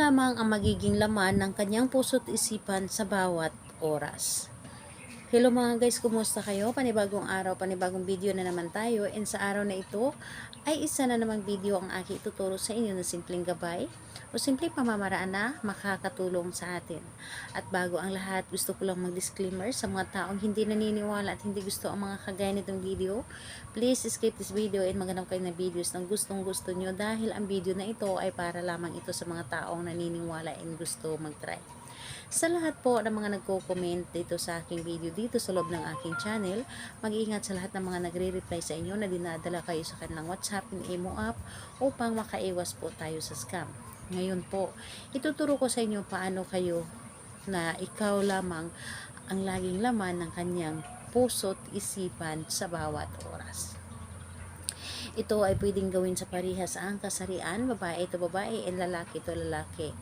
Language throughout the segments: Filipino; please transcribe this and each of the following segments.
lamang ang magiging laman ng kanyang puso't isipan sa bawat oras. Hello mga guys, kumusta kayo? Panibagong araw, panibagong video na naman tayo. And sa araw na ito ay isa na namang video ang aking ituturo sa inyo na simpleng gabay o simpleng pamamaraan na makakatulong sa atin. At bago ang lahat, gusto ko lang mag-disclaimer sa mga taong hindi naniniwala at hindi gusto ang mga kagaya nitong video. Please skip this video and maghanap kayo ng videos ng gustong gusto nyo dahil ang video na ito ay para lamang ito sa mga taong naniniwala and gusto mag-try. Sa lahat po ng mga nagko-comment dito sa aking video dito sa loob ng aking channel, mag-iingat sa lahat ng mga nagre-reply sa inyo na dinadala kayo sa kanilang WhatsApp and Imo app upang makaiwas po tayo sa scam. Ngayon po, ituturo ko sa inyo paano kayo na ikaw lamang ang laging laman ng kanyang puso't isipan sa bawat oras. Ito ay pwedeng gawin sa parihas ang kasarian, babae ito babae, and lalaki ito lalaki.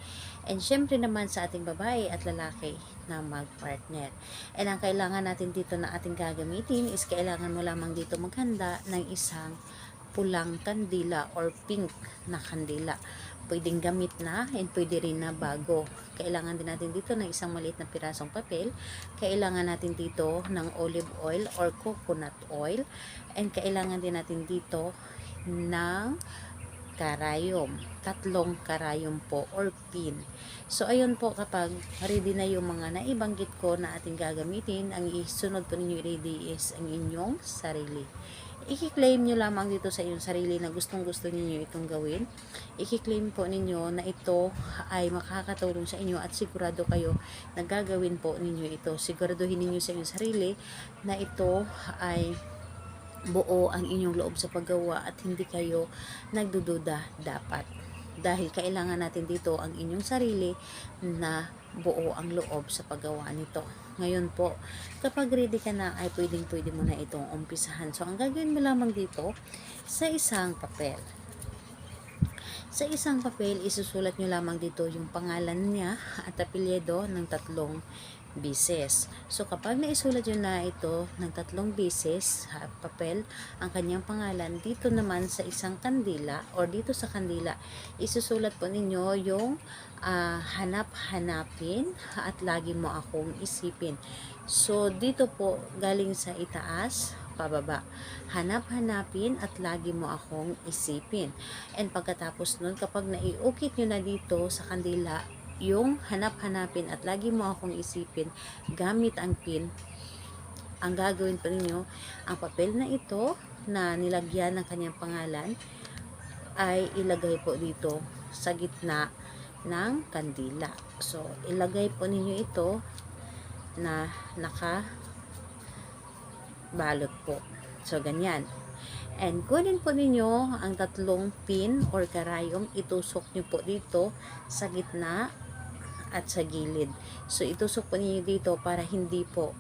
And syempre naman sa ating babae at lalaki na mag-partner. And ang kailangan natin dito na ating gagamitin is kailangan mo lamang dito maghanda ng isang pulang kandila or pink na kandila. Pwedeng gamit na and pwede rin na bago. Kailangan din natin dito ng isang maliit na pirasong papel. Kailangan natin dito ng olive oil or coconut oil. And kailangan din natin dito ng karayom. 3 karayom po or pin. So ayun po, kapag ready na yung mga naibanggit ko na ating gagamitin, ang isunod po ninyo ready is ang inyong sarili. I-claim nyo lamang dito sa inyong sarili na gustong gusto niyo itong gawin. I-claim po ninyo na ito ay makakatulong sa inyo at sigurado kayo na gagawin po ninyo ito. Siguraduhin ninyo sa inyong sarili na ito ay buo ang inyong loob sa paggawa at hindi kayo nagdududa dapat. Dahil kailangan natin dito ang inyong sarili na buo ang loob sa paggawa nito. Ngayon po, kapag ready ka na ay pwede mo na itong umpisahan. So, ang gagawin mo lamang dito sa isang papel. Sa isang papel, isusulat nyo lamang dito yung pangalan niya at apelyido ng 3 beses. So, kapag naisulat nyo na ito ng 3 beses sa papel, ang kanyang pangalan, dito naman sa isang kandila or dito sa kandila, isusulat po ninyo yung hanap-hanapin at lagi mo akong isipin. So, dito po, galing sa itaas, pababa. Hanap-hanapin at lagi mo akong isipin. And pagkatapos nun, kapag naiukit nyo na dito sa kandila, yung hanap-hanapin at lagi mo akong isipin gamit ang pin, ang gagawin pa ninyo, ang papel na ito na nilagyan ng kanyang pangalan ay ilagay po dito sa gitna ng kandila. So, ilagay po ninyo ito na nakabalot po. So, ganyan. And kunin po ninyo ang 3 pin or karayom, itusok nyo po dito sa gitna at sa gilid. So, itusok po ninyo dito para hindi po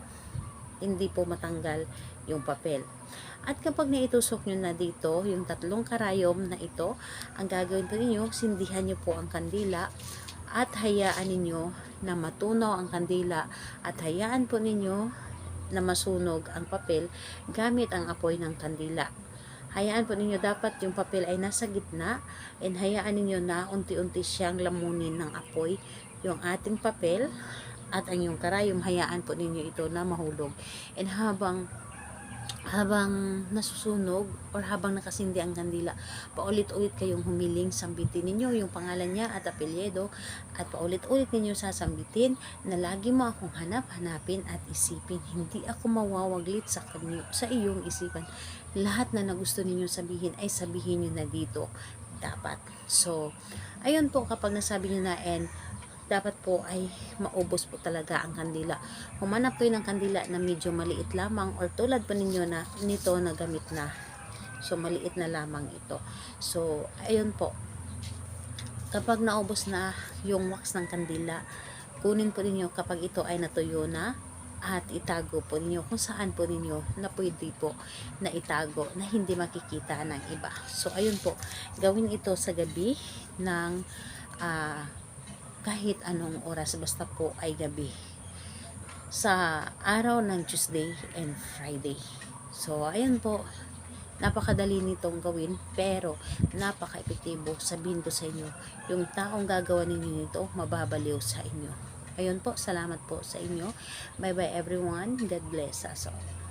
matanggal yung papel. At kapag naitusok nyo na dito, yung 3 karayom na ito, ang gagawin po ninyo, sindihan nyo po ang kandila at hayaan ninyo na matunaw ang kandila at hayaan po ninyo na masunog ang papel gamit ang apoy ng kandila. Hayaan po ninyo, dapat yung papel ay nasa gitna and hayaan ninyo na unti-unti siyang lamunin ng apoy yung ating papel at ang yung karayom, hayaan po ninyo ito na mahulog. And habang nasusunog or habang nakasindi ang kandila, paulit-ulit kayong humiling, sambitin ninyo yung pangalan niya at apelyido at paulit-ulit ninyo sasambitin na lagi mo akong hanap-hanapin at isipin. Hindi ako mawawaglit sa iyong isipan. Lahat na nagusto ninyo sabihin ay sabihin nyo na dito dapat. So, ayun po, kapag nasabi nyo na and dapat po ay maubos po talaga ang kandila. Humanap kayo ng kandila na medyo maliit lamang or tulad po ninyo na nito na gamit na. So, maliit na lamang ito. So, ayun po. Kapag naubos na yung wax ng kandila, kunin po ninyo kapag ito ay natuyo na at itago po ninyo kung saan po ninyo na pwede po na itago na hindi makikita ng iba. So, ayun po. Gawin ito sa gabi ng kahit anong oras, basta po ay gabi sa araw ng Tuesday and Friday. So, ayun po, Napakadali nitong gawin, pero napaka-epektibo. Sabihin ko sa inyo, yung taong gagawa ninyo nito, mababaliw sa inyo. Ayun po, salamat po sa inyo. Bye bye everyone. God bless us all.